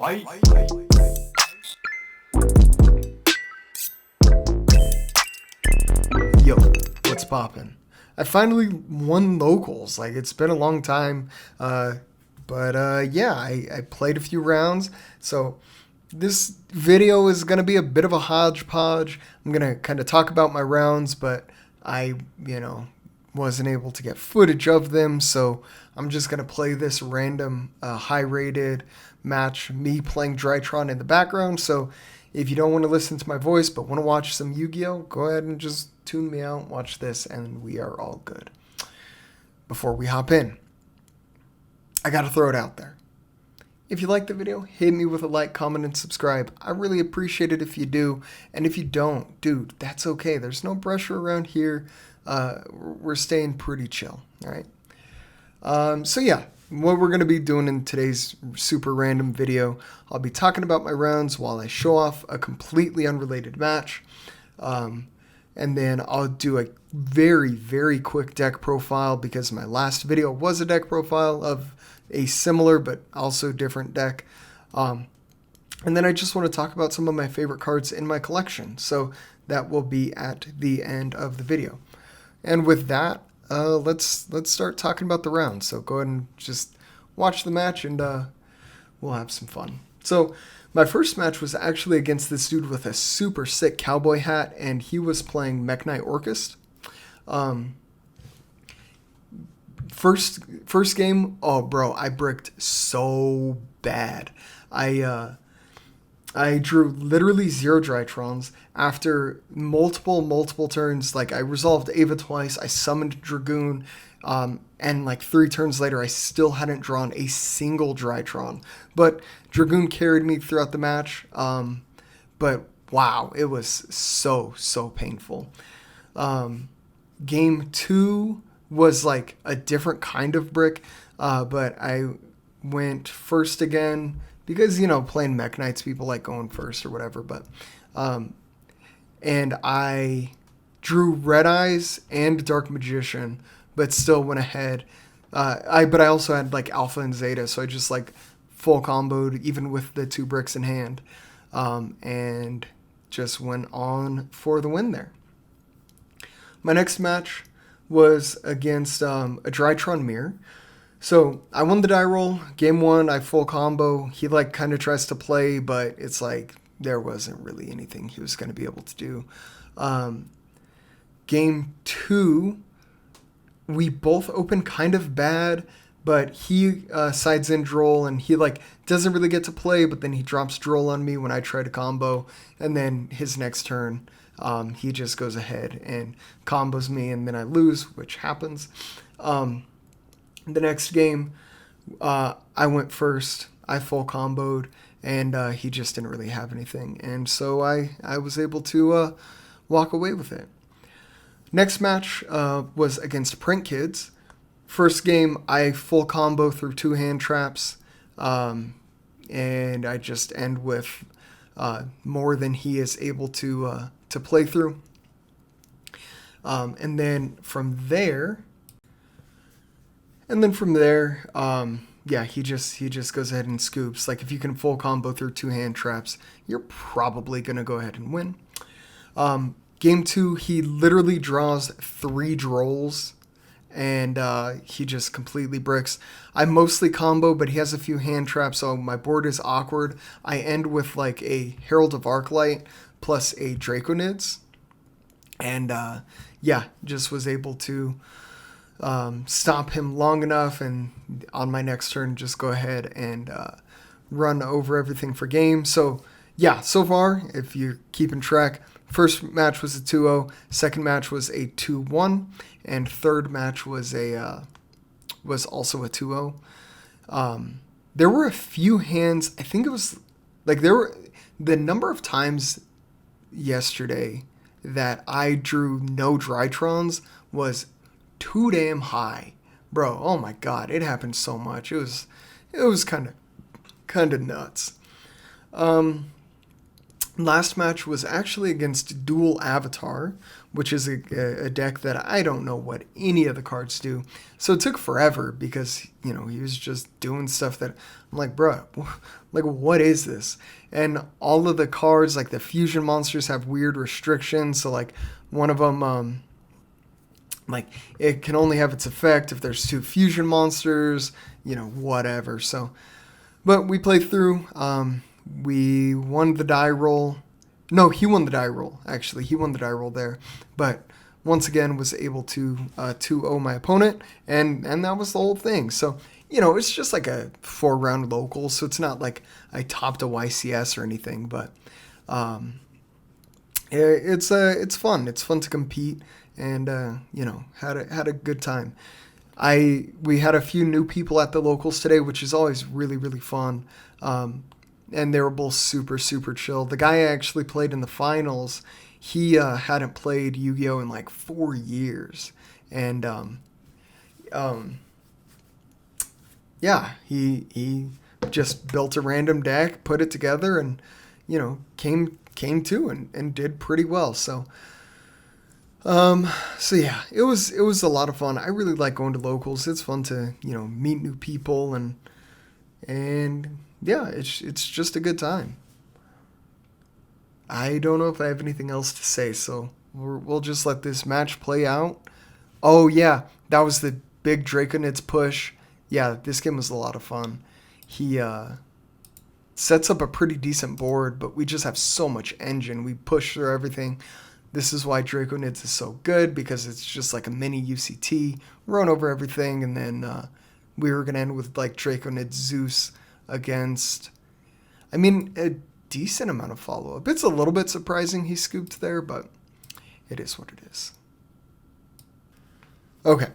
Fight. Yo, what's poppin'? I finally won locals. Like, it's been a long time. Yeah, I played a few rounds. So this video is going to be a bit of a hodgepodge. I'm going to kind of talk about my rounds, but I, wasn't able to get footage of them. So I'm just going to play this random high-rated match, me playing DRYTRON in the background. So if you don't want to listen to my voice but want to watch some Yu-Gi-Oh, go ahead and just tune me out, watch this, and we are all good. Before we hop in, I got to throw it out there. If you like the video, hit me with a like, comment, and subscribe. I really appreciate it if you do. And if you don't, dude, that's okay. There's no pressure around here. We're staying pretty chill, all right? So yeah, what we're going to be doing in today's super random video, I'll be talking about my rounds while I show off a completely unrelated match. And then I'll do a very, very quick deck profile because my last video was a deck profile of a similar but also different deck. And then I just want to talk about some of my favorite cards in my collection. So that will be at the end of the video. And with that, let's start talking about the round. So go ahead and just watch the match and we'll have some fun. So my first match was actually against this dude with a super sick cowboy hat, and he was playing Mech Knight Orchest. First game, oh bro, I bricked so bad. I drew literally 0 Drytrons after multiple turns. Like, I resolved Ava twice, I summoned Dragoon, and like 3 turns later, I still hadn't drawn a single Drytron. But Dragoon carried me throughout the match. But wow, it was so painful. Game 2 was like a different kind of brick, but I went first again. Because, playing Mech Knights, people like going first or whatever. But, and I drew Red Eyes and Dark Magician, but still went ahead. But I also had like Alpha and Zeta, so I just like full comboed even with the 2 bricks in hand, and just went on for the win there. My next match was against a Drytron Mirror. So I won the die roll. Game 1, I full combo. He like kind of tries to play, but it's like there wasn't really anything he was going to be able to do. Game 2, we both open kind of bad, but he sides in Droll, and he like doesn't really get to play, but then he drops Droll on me when I try to combo, and then his next turn, he just goes ahead and combos me, and then I lose, which happens. The next game, I went first. I full comboed, and he just didn't really have anything. And so I was able to walk away with it. Next match was against Print Kids. First game, I full combo through 2 hand traps, and I just end with more than he is able to play through. And then from there, yeah, he just goes ahead and scoops. Like, if you can full combo through 2 hand traps, you're probably going to go ahead and win. Game 2, he literally draws 3 Drolls, and he just completely bricks. I mostly combo, but he has a few hand traps, so my board is awkward. I end with like a Herald of Arclight plus a Draconids, and yeah, just was able to stop him long enough, and on my next turn just go ahead and run over everything for game. So yeah, so far, if you're keeping track, first match was a 2-0, second match was a 2-1, and third match was also a 2-0. There were a few hands, I think it was like the number of times yesterday that I drew no Drytrons was too damn high, bro. Oh my god, it happened so much. It was kind of nuts. Last match was actually against Dual Avatar, which is a deck that I don't know what any of the cards do. So it took forever because, you know, he was just doing stuff that I'm like, bruh, like, what is this? And all of the cards, like the fusion monsters, have weird restrictions. So, like, one of them, like, it can only have its effect if there's 2 fusion monsters, you know, whatever. So, but we played through. We won the die roll. No, he won the die roll, actually. He won the die roll there. But once again, was able to 2-0 my opponent, and that was the whole thing. So, you know, it's just like a 4-round local, so it's not like I topped a YCS or anything, but it's fun. It's fun to compete, and, you know, had a good time. We had a few new people at the locals today, which is always really, really fun. And they were both super, super chill. The guy I actually played in the finals, he hadn't played Yu-Gi-Oh! In like 4 years. And, yeah, he just built a random deck, put it together, and, you know, came to and did pretty well. So yeah, it was a lot of fun. I really like going to locals. It's fun to, you know, meet new people and yeah, it's just a good time. I don't know if I have anything else to say, so we'll just let this match play out. Oh yeah, that was the big Draconids push. Yeah, this game was a lot of fun. He sets up a pretty decent board, but we just have so much engine. We push through everything. This is why Draconids is so good, because it's just like a mini UCT, run over everything, and then we were going to end with like Draconid Zeus against, I mean, a decent amount of follow-up. It's a little bit surprising he scooped there, but it is what it is. Okay,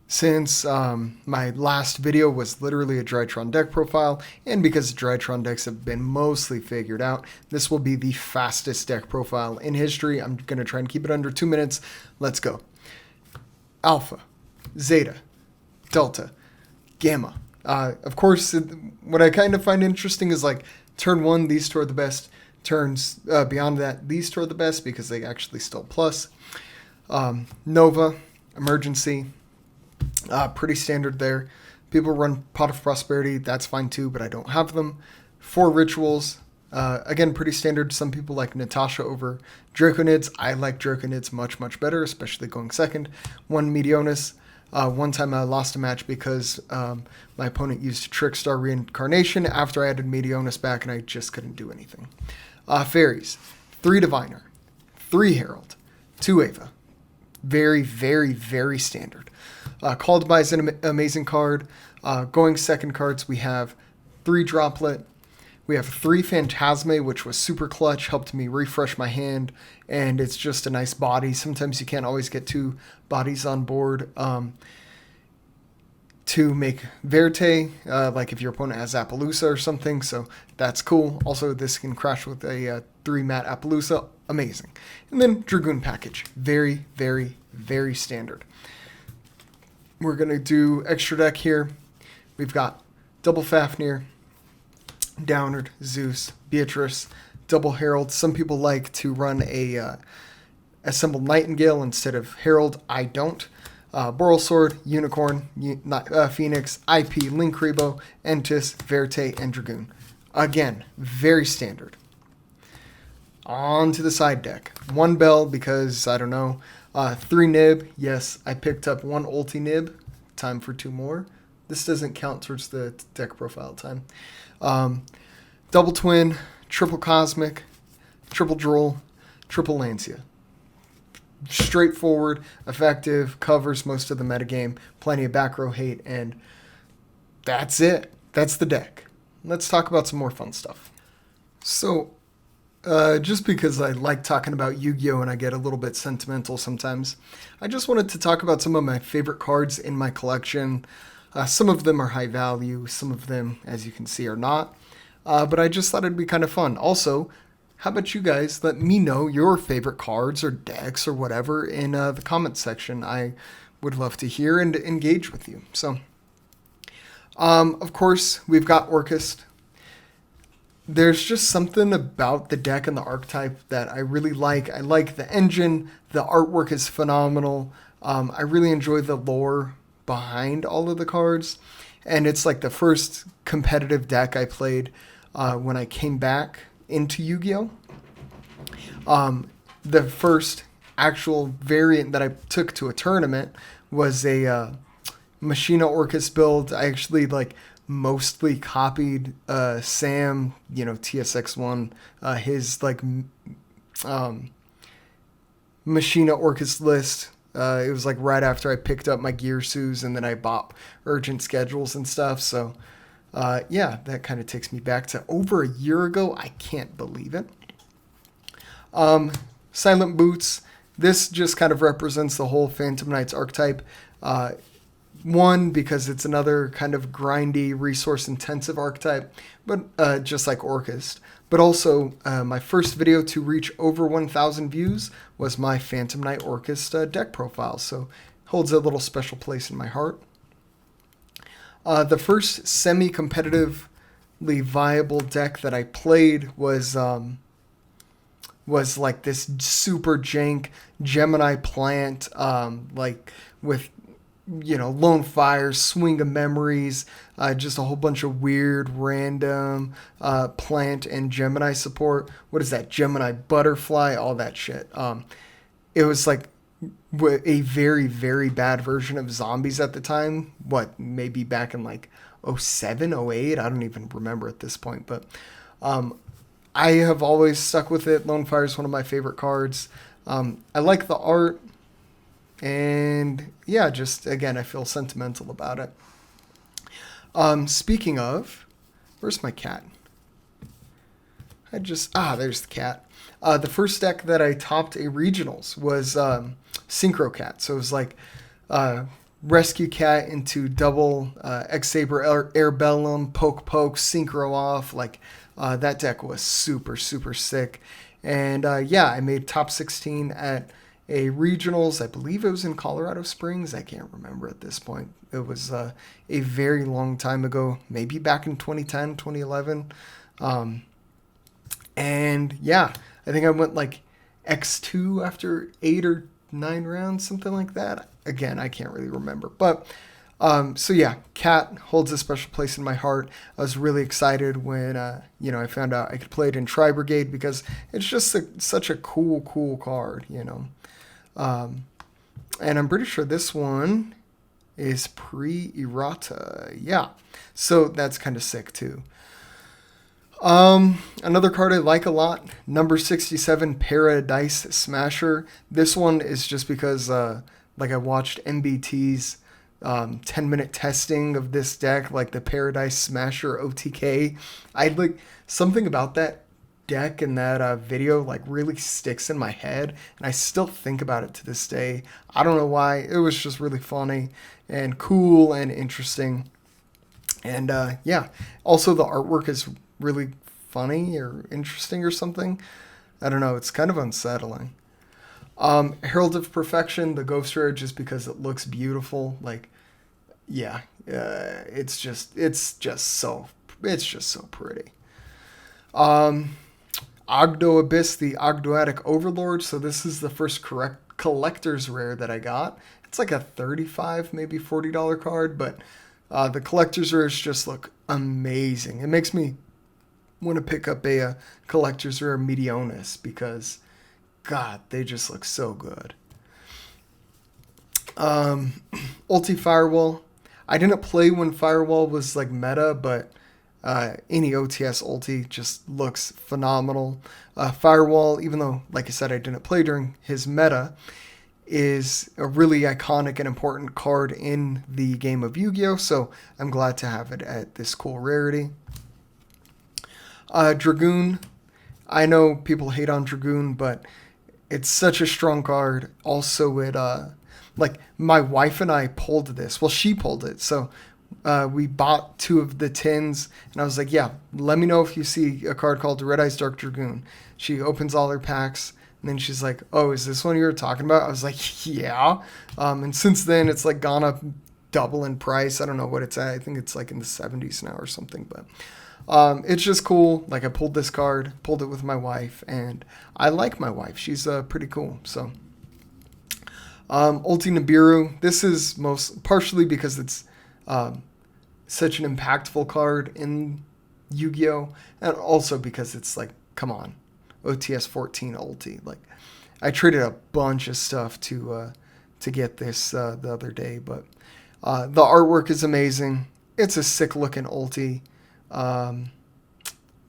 since my last video was literally a DRYTRON deck profile, and because DRYTRON decks have been mostly figured out, this will be the fastest deck profile in history. I'm going to try and keep it under 2 minutes. Let's go. Alpha, Zeta, Delta, Gamma. Of course, what I kind of find interesting is like turn 1, these two are the best. Turns beyond that, these two are the best because they actually still plus. Nova, Emergency, pretty standard there. People run Pot of Prosperity, that's fine too, but I don't have them. 4 Rituals, again, pretty standard. Some people like Natasha over Draconids. I like Draconids much, much better, especially going second. 1 Meteonis. One time I lost a match because my opponent used Trickstar Reincarnation after I added Meteonis back, and I just couldn't do anything. Fairies, 3 Diviner, 3 Herald, 2 Ava. Very, very, very standard. Called By is an amazing card. Going second cards, we have 3 Droplet. We have 3 Phantasme, which was super clutch, helped me refresh my hand, and it's just a nice body. Sometimes you can't always get 2 bodies on board to make Verte, like if your opponent has Appaloosa or something, so that's cool. Also, this can crash with a 3-mat Appaloosa. Amazing. And then Dragoon package. Very, very, very standard. We're going to do extra deck here. We've got double Fafnir, Downard, Zeus, Beatrice, double Herald. Some people like to run a assembled Nightingale instead of Herald. I don't. Boral Sword, Unicorn, Phoenix, IP, Linkribo, Entis, Verte, and Dragoon. Again, very standard. On to the side deck. 1 Bell because, I don't know. 3 Nib. Yes, I picked up 1 Ulti Nib. Time for 2 more. This doesn't count towards the deck profile time. Double Twin, Triple Cosmic, Triple Droll, Triple Lancia. Straightforward, effective, covers most of the metagame, plenty of back row hate, and that's it. That's the deck. Let's talk about some more fun stuff. So, just because I like talking about Yu-Gi-Oh! And I get a little bit sentimental sometimes, I just wanted to talk about some of my favorite cards in my collection. Some of them are high value, some of them, as you can see, are not. But I just thought it'd be kind of fun. Also, how about you guys let me know your favorite cards or decks or whatever in the comments section. I would love to hear and engage with you. So, of course, we've got Orcust. there's just something about the deck and the archetype that I really like. I like the engine. The artwork is phenomenal. I really enjoy the lore behind all of the cards. And it's like the first competitive deck I played when I came back into Yu-Gi-Oh! The first actual variant that I took to a tournament was a Machina Orcus build. I actually like mostly copied Sam, TSX1, his like Machina Orcus list. It was like right after I picked up my Gear Sues, and then I bought Urgent Schedules and stuff. So yeah, that kind of takes me back to over a year ago. I can't believe it. Silent Boots. This just kind of represents the whole Phantom Knights archetype. One, because it's another kind of grindy, resource-intensive archetype, but just like Orcust. But also, my first video to reach over 1,000 views was my Phantom Knight Orcust deck profile, so holds a little special place in my heart. The first semi-competitively viable deck that I played was like this super jank Gemini plant, like with Lone Fire, Swing of Memories, just a whole bunch of weird, random plant and Gemini support. What is that? Gemini Butterfly, all that shit. It was like a very, very bad version of Zombies at the time. What, maybe back in like 07, 08? I don't even remember at this point. But I have always stuck with it. Lone Fire is one of my favorite cards. I like the art. And yeah, just again, I feel sentimental about it. Speaking of, where's my cat? There's the cat. The first deck that I topped a regionals was Syncro Cat. So it was like Rescue Cat into double X-Saber Air Bellum, Poke, Synchro off. Like that deck was super, super sick. And yeah, I made top 16 at a regionals. I believe it was in Colorado Springs. I can't remember at this point. It was a very long time ago, maybe back in 2010, 2011. And yeah, I think I went like X2 after 8 or 9 rounds, something like that. Again, I can't really remember. But so yeah, Cat holds a special place in my heart. I was really excited when I found out I could play it in Tri Brigade, because it's just such a cool card, and I'm pretty sure this one is pre-errata. Yeah, so that's kind of sick too. Another card I like a lot, number 67, Paradise Smasher. This one is just because like I watched MBT's 10-minute testing of this deck, like the Paradise Smasher OTK. I like something about that deck and that video like really sticks in my head, and I still think about it to this day. I don't know why. It was just really funny and cool and interesting. And yeah, also the artwork is really funny or interesting or something. I don't know, it's kind of unsettling. Herald of Perfection, the Ghost Rare, just because it looks beautiful. Like yeah, it's just so pretty. Ogdo Abyss, the Ogdoatic Overlord. So this is the first collector's rare that I got. It's like a $35, maybe $40 card, but the collector's rares just look amazing. It makes me want to pick up a collector's rare Meteonis, because God, they just look so good. Ulti Firewall. I didn't play when Firewall was like meta, but any OTS ulti just looks phenomenal. Firewall, even though, like I said, I didn't play during his meta, is a really iconic and important card in the game of Yu-Gi-Oh! So I'm glad to have it at this cool rarity. Dragoon. I know people hate on Dragoon, but it's such a strong card. Also, it like my wife and I pulled this. Well, she pulled it, so we bought 2 of the tins, and I was like, yeah, let me know if you see a card called Red Eyes Dark Dragoon. She opens all her packs, and then she's like, oh, is this one you were talking about? I was like, yeah. And since then, it's like gone up double in price. I don't know what it's at. I think it's like in the 70s now or something. But It's just cool. Like I pulled this card, pulled it with my wife, and I like my wife. She's pretty cool. So Ulti Nibiru. This is most partially because it's such an impactful card in Yu-Gi-Oh, and also because it's like, come on, OTS 14 Ulti. Like I traded a bunch of stuff to get this the other day, but the artwork is amazing. It's a sick looking Ulti.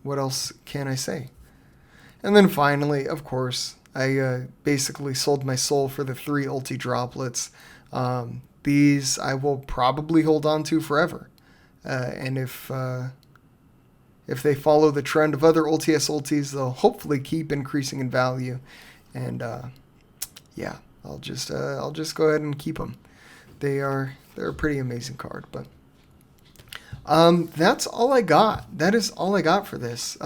What else can I say? And then finally, of course, I basically sold my soul for the 3 Ulti droplets. These I will probably hold on to forever. And if they follow the trend of other ULTS ultis, they'll hopefully keep increasing in value. And yeah, I'll just go ahead and keep them. They're a pretty amazing card. But that's all I got. That is all I got for this.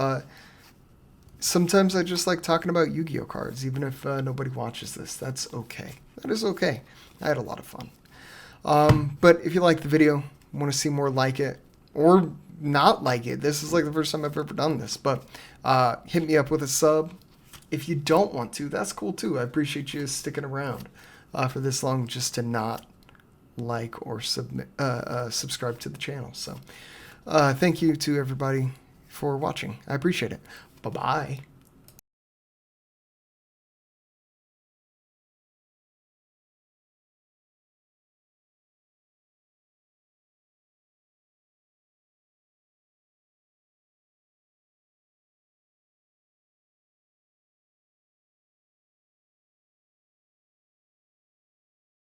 Sometimes I just like talking about Yu-Gi-Oh cards, even if nobody watches this. That's okay. That is okay. I had a lot of fun. But if you like the video, want to see more like it, or not like it, this is like the first time I've ever done this, but hit me up with a sub. If you don't want to, that's cool too. I appreciate you sticking around for this long just to not like or subscribe to the channel. So thank you to everybody for watching. I appreciate it. Bye-bye.